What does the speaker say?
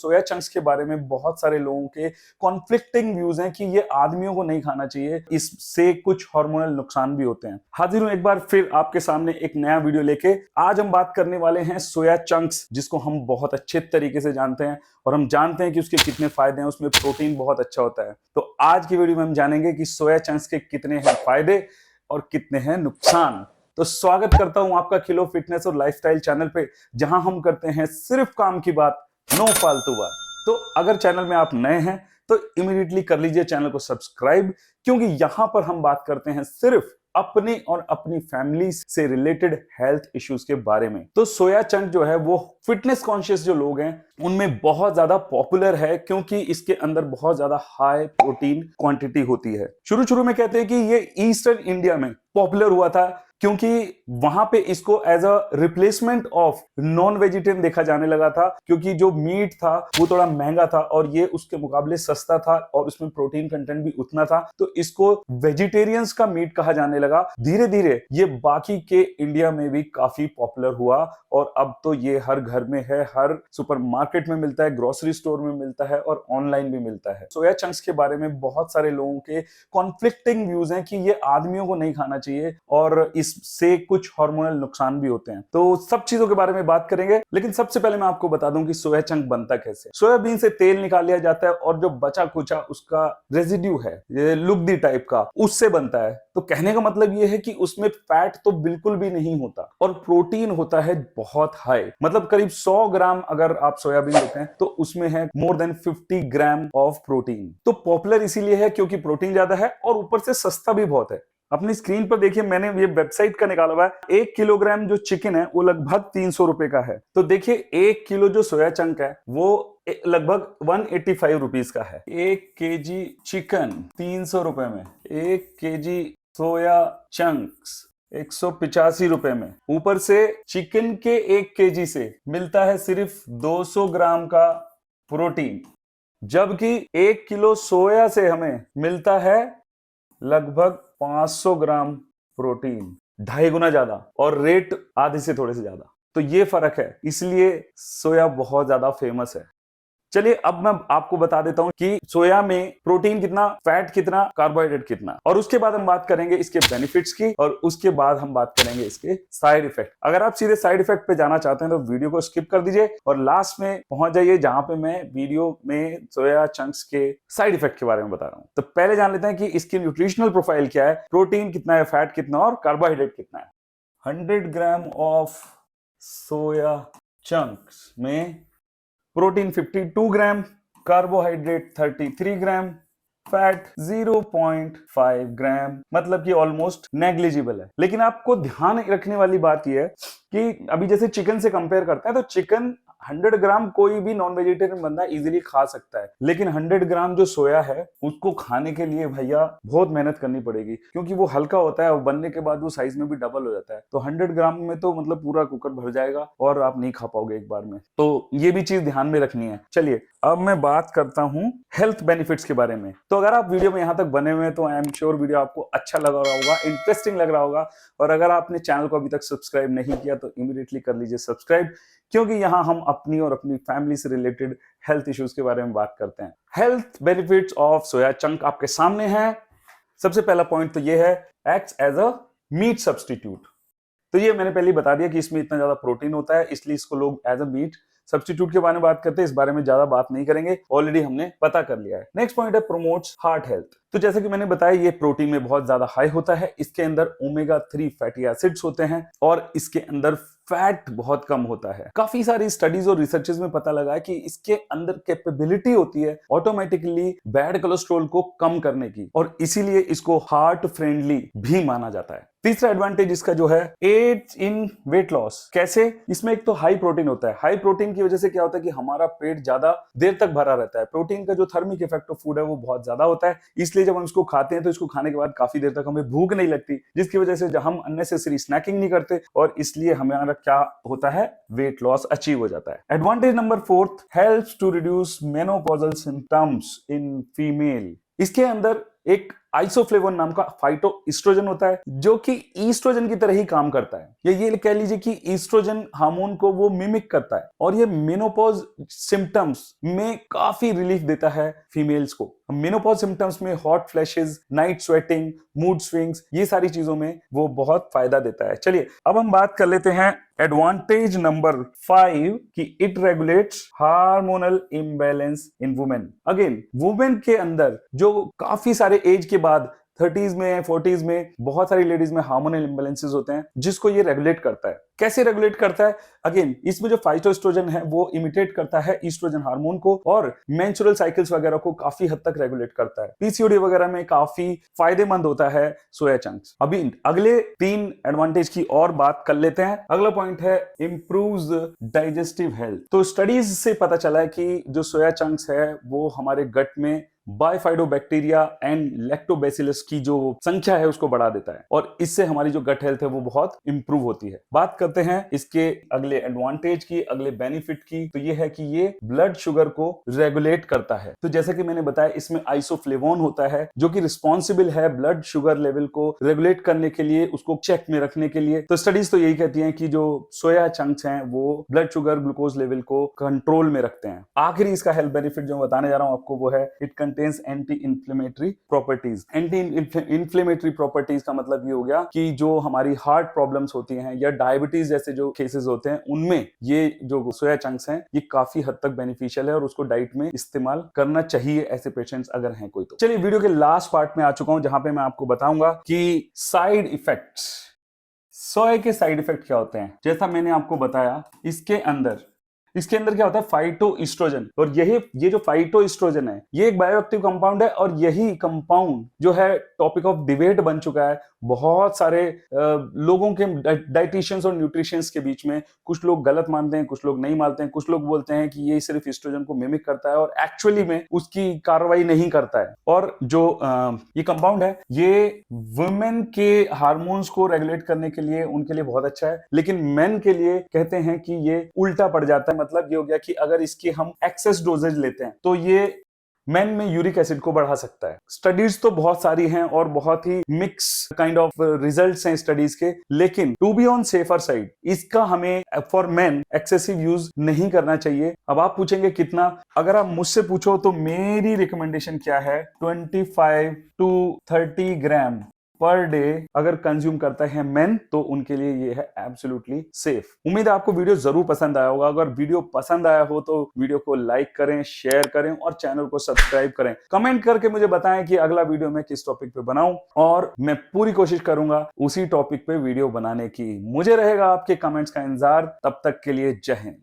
Soya chunks के बारे में बहुत सारे लोगों के कॉन्फ्लिक्टिंग व्यूज हैं कि ये आदमियों को नहीं खाना चाहिए, इससे कुछ हार्मोनल नुकसान भी होते हैं। हाजिर हूं एक बार फिर आपके सामने एक नया वीडियो लेके। आज हम बात करने वाले हैं सोया चंक्स, जिसको हम बहुत अच्छे तरीके से जानते हैं और हम जानते हैं कि उसके कितने फायदे हैं, उसमें प्रोटीन बहुत अच्छा होता है। तो आज की वीडियो में हम जानेंगे कि सोया चंक्स के कितने हैं फायदे और कितने हैं नुकसान। तो स्वागत करता हूं आपका किलो फिटनेस और लाइफस्टाइल चैनल पे, जहां हम करते हैं सिर्फ काम की बात, नो फालतू बात। तो अगर चैनल में आप नए हैं तो इमीडिएटली कर लीजिए चैनल को सब्सक्राइब, क्योंकि यहां पर हम बात करते हैं सिर्फ अपनी और अपनी फैमिली से रिलेटेड हेल्थ इश्यूज के बारे में। तो सोया चंक जो है वो फिटनेस कॉन्शियस जो लोग हैं उनमें बहुत ज्यादा पॉपुलर है, क्योंकि इसके अंदर बहुत ज्यादा हाई प्रोटीन क्वांटिटी होती है। शुरू में कहते हैं कि ये ईस्टर्न इंडिया में पॉपुलर हुआ था, क्योंकि वहां पे इसको as a replacement of non vegetarian देखा जाने लगा था, क्योंकि जो मीट था वो थोड़ा महंगा था और ये उसके मुकाबले सस्ता था और उसमें प्रोटीन कंटेंट भी उतना था, तो इसको वेजिटेरियंस का मीट कहा जाने लगा। धीरे धीरे ये बाकी के इंडिया में भी काफी पॉपुलर हुआ और अब तो ये हर घर में है, हर सुपरमार्केट में मिलता है, ग्रोसरी स्टोर में मिलता है और ऑनलाइन भी मिलता है। सोया चंक्स के बारे में बहुत सारे लोगों के कॉन्फ्लिक्टिंग व्यूज हैं कि ये आदमियों को नहीं खाना चाहिए और इससे कुछ हार्मोनल नुकसान भी होते हैं। तो सब चीजों के बारे में बात करेंगे, लेकिन सबसे पहले मैं आपको बता दूं कि सोया चंक बनता कैसे। सोयाबीन से तेल निकाल लिया जाता है और जो बचा कुचा उसका रेजिड्यू है, ये लुगदी टाइप का, उससे बनता है। तो कहने का मतलब ये है कि उसमें फैट तो बिल्कुल भी नहीं होता और प्रोटीन होता है बहुत हाई, मतलब करीब 100 ग्राम अगर आप सोयाबीन लेते हैं तो उसमें है more than 50 gram of protein. तो पॉपुलर इसीलिए है क्योंकि प्रोटीन ज्यादा है और ऊपर से सस्ता भी बहुत है। अपनी स्क्रीन पर देखिए, मैंने ये वेबसाइट का निकाला हुआ है। 1 किलोग्राम जो चिकन है वो लगभग 300 रुपए का है। तो देखिए 1 किलो जो सोया चंक है वो लगभग 185 रुपीज का है। 1 केजी चिकन 300 रुपए में, 1 केजी सोया चंक्स 185 रुपए में, ऊपर से चिकन के 1 केजी से मिलता है सिर्फ 200 ग्राम का प्रोटीन, जबकि 1 किलो सोया से हमें मिलता है लगभग 500 ग्राम प्रोटीन, 2.5 गुना ज्यादा, और रेट आधे से थोड़े से ज्यादा। तो ये फर्क है, इसलिए सोया बहुत ज्यादा फेमस है। चलिए अब मैं आपको बता देता हूं कि सोया में प्रोटीन कितना, फैट कितना, कार्बोहाइड्रेट कितना, और उसके बाद हम बात करेंगे इसके बेनिफिट्स की और उसके बाद हम बात करेंगे इसके साइड इफेक्ट। अगर आप सीधे साइड इफेक्ट पे जाना चाहते हैं तो वीडियो को स्किप कर दीजिए और लास्ट में पहुंच जाइए जहां पे मैं वीडियो में सोया चंक्स के साइड इफेक्ट के बारे में बता रहा हूं। तो पहले जान लेते हैं कि इसकी न्यूट्रिशनल प्रोफाइल क्या है, प्रोटीन कितना है, फैट कितना और कार्बोहाइड्रेट कितना है। 100 ग्राम ऑफ सोया चंक्स में प्रोटीन 52 ग्राम, कार्बोहाइड्रेट 33 ग्राम, फैट 0.5 ग्राम, मतलब कि ऑलमोस्ट नेग्लिजिबल है। लेकिन आपको ध्यान रखने वाली बात यह है कि अभी जैसे चिकन से कंपेयर करते हैं तो चिकन 100 ग्राम कोई भी नॉन वेजिटेरियन बंदा इजीली खा सकता है, लेकिन 100 ग्राम जो सोया है उसको खाने के लिए भैया बहुत मेहनत करनी पड़ेगी, क्योंकि वो हल्का होता है और बनने के बाद वो साइज में भी डबल हो जाता है। तो 100 ग्राम में तो मतलब पूरा कुकर भर जाएगा और आप नहीं खा पाओगे एक बार में। तो ये भी चीज ध्यान में रखनी है। चलिए अब मैं बात करता हूं हेल्थ बेनिफिट्स के बारे में। तो अगर आप वीडियो में यहां तक बने हुए हैं तो आई एम श्योर वीडियो आपको अच्छा लग रहा होगा, इंटरेस्टिंग लग रहा होगा, और अगर आपने चैनल को अभी तक सब्सक्राइब नहीं किया तो इमीडिएटली कर लीजिए सब्सक्राइब, क्योंकि यहां हम अपनी और अपनी फैमिली से रिलेटेड हेल्थ इश्यूज के बारे में बात करते हैं। Health benefits of soya chunk आपके सामने है। सबसे पहला पॉइंट तो ये है, acts as a meat substitute. तो ये मैंने पहले ही बता दिया कि इसमें इतना ज्यादा प्रोटीन होता है, इसलिए इसको लोग एज अ मीट सब्स्टिट्यूट के बारे में बात करते हैं। इस बारे में ज्यादा बात नहीं करेंगे, ऑलरेडी हमने पता कर लिया है। नेक्स्ट पॉइंट है प्रोमोट्स हार्ट हेल्थ। तो जैसे कि मैंने बताया ये प्रोटीन में बहुत ज्यादा हाई होता है, इसके अंदर ओमेगा 3 फैटी एसिड्स होते हैं और इसके अंदर फैट बहुत कम होता है। काफी सारी स्टडीज और रिसर्चेस में पता लगा है कि इसके अंदर कैपेबिलिटी होती है ऑटोमेटिकली बैड कोलेस्ट्रॉल को कम करने की, और इसीलिए इसको हार्ट फ्रेंडली भी माना जाता है। तीसरा एडवांटेज इसका जो है, एड्स इन वेट लॉस। कैसे? इसमें एक तो हाई प्रोटीन होता है। हाई प्रोटीन की वजह से क्या होता है कि हमारा पेट ज्यादा देर तक भरा रहता है। प्रोटीन का जो थर्मिक इफेक्ट ऑफ फूड है वो बहुत ज्यादा होता है, इसलिए जब हम इसको खाते हैं तो इसको खाने के बाद काफी देर तक हमें भूख नहीं लगती, जिसकी वजह से हम अननेसेसरी स्नैकिंग नहीं करते और इसलिए हमारा क्या होता है, वेट लॉस अचीव हो जाता है। Advantage number 4, helps to reduce menopausal symptoms in female. इसके अंदर एक आइसोफ्लेवोन नाम का फाइटोएस्ट्रोजन होता है जो कि ईस्ट्रोजन की तरह ही काम करता है, या ये कह लीजिए कि ईस्ट्रोजन हार्मोन को वो मिमिक करता है और ये मेनोपॉज सिम्टम्स में काफी रिलीफ देता है फीमेल्स को। मेनोपॉज सिम्टम्स में hot flashes, night sweating, mood swings, ये सारी चीजों में वो बहुत फायदा देता है। चलिए अब हम बात कर लेते हैं एडवांटेज नंबर 5 कि it regulates hormonal imbalance in women. Again women के अंदर जो काफी सारे एज के बाद 30s में 40s में बहुत सारी लेडीज में हार्मोनल इम्बैलेंसेस होते हैं जिसको ये रेगुलेट करता है। कैसे रेगुलेट करता है? अगेन इसमें जो फाइटोएस्ट्रोजन है वो इमिटेट करता है ईस्ट्रोजन हार्मोन को और मेंस्ट्रुअल साइकिल्स वगैरह को काफी हद तक रेगुलेट करता है। पीसीओडी वगैरह में काफी फायदेमंद होता है सोया चंक्स। अभी अगले 3 एडवांटेज की और बात कर लेते हैं। अगला पॉइंट है इंप्रूव्स डाइजेस्टिव हेल्थ। तो स्टडीज से पता चला है कि जो सोया चंक्स है वो हमारे गट में बाइफाइडोबैक्टीरिया एंड लैक्टोबैसिलस की जो संख्या है उसको बढ़ा देता है और इससे हमारी जो गट हेल्थ है वो बहुत इंप्रूव होती है। बात करते हैं इसके अगले एडवांटेज की, अगले बेनिफिट की। तो ये है कि ये ब्लड शुगर को रेगुलेट करता है। तो जैसा कि मैंने बताया इसमें आइसोफ्लेवोन होता है जो कि रिस्पॉन्सिबल है ब्लड शुगर लेवल को रेगुलेट करने के लिए, उसको चेक में रखने के लिए। तो स्टडीज तो यही कहती हैं कि जो सोया चंक्स हैं वो ब्लड शुगर ग्लूकोज लेवल को कंट्रोल में रखते हैं। आखिरी इसका हेल्थ बेनिफिट जो बताने जा रहा हूं आपको वो है it contains anti inflammatory properties. Anti inflammatory properties का मतलब ये हो गया कि जो हमारी हार्ट प्रॉब्लम्स होती हैं या डायबिटीज जैसे जो केसेस होते हैं उनमें ये जो सोया चंक्स हैं ये काफी हद तक बेनिफिशियल है और उसको डाइट में इस्तेमाल करना चाहिए ऐसे पेशेंट्स अगर हैं कोई तो। चलिए वीडियो के लास्ट पार्ट में आ चुका हूं जहां पे मैं आपको बताऊंगा कि साइड इफेक्ट्स, सोया के साइड इफेक्ट क्या होते हैं। जैसा मैंने आपको बताया इसके अंदर क्या होता है फाइटोएस्ट्रोजन, और ये जो फाइटोएस्ट्रोजन है ये एक बायोएक्टिव कंपाउंड है और यही कंपाउंड जो है टॉपिक ऑफ डिबेट बन चुका है बहुत सारे लोगों के डाइटिशियंस और न्यूट्रिशंस के बीच में। कुछ लोग गलत मानते हैं, कुछ लोग नहीं मानते हैं, कुछ लोग बोलते हैं कि ये सिर्फ एस्ट्रोजन को मिमिक करता है और एक्चुअली में उसकी कार्रवाई नहीं करता है। और जो ये कंपाउंड है ये वुमेन के हार्मोन्स को रेगुलेट करने के लिए उनके लिए बहुत अच्छा है, लेकिन मेन के लिए कहते हैं कि ये उल्टा पड़ जाता है। मतलब ये हो गया कि अगर इसके हम एक्सेस डोजेज लेते हैं तो ये मेन में यूरिक एसिड को बढ़ा सकता है। स्टडीज तो बहुत सारी हैं और बहुत ही मिक्स काइंड ऑफ रिजल्ट्स हैं स्टडीज के, लेकिन to be on safer side इसका हमें फॉर मेन एक्सेसिव यूज नहीं करना चाहिए। अब आप पूछेंगे कितना, अगर आप मुझसे पूछो तो मेरी रिकमेंडेशन क्या है 25 to 30 ग्राम पर डे अगर कंज्यूम करता है मेन तो उनके लिए ये है एब्सोल्युटली सेफ। उम्मीद है आपको वीडियो जरूर पसंद आया होगा। अगर वीडियो पसंद आया हो तो वीडियो को लाइक करें, शेयर करें और चैनल को सब्सक्राइब करें। कमेंट करके मुझे बताएं कि अगला वीडियो मैं किस टॉपिक पे बनाऊं और मैं पूरी कोशिश करूंगा उसी टॉपिक पे वीडियो बनाने की। मुझे रहेगा आपके कमेंट्स का इंतजार। तब तक के लिए जय हिंद।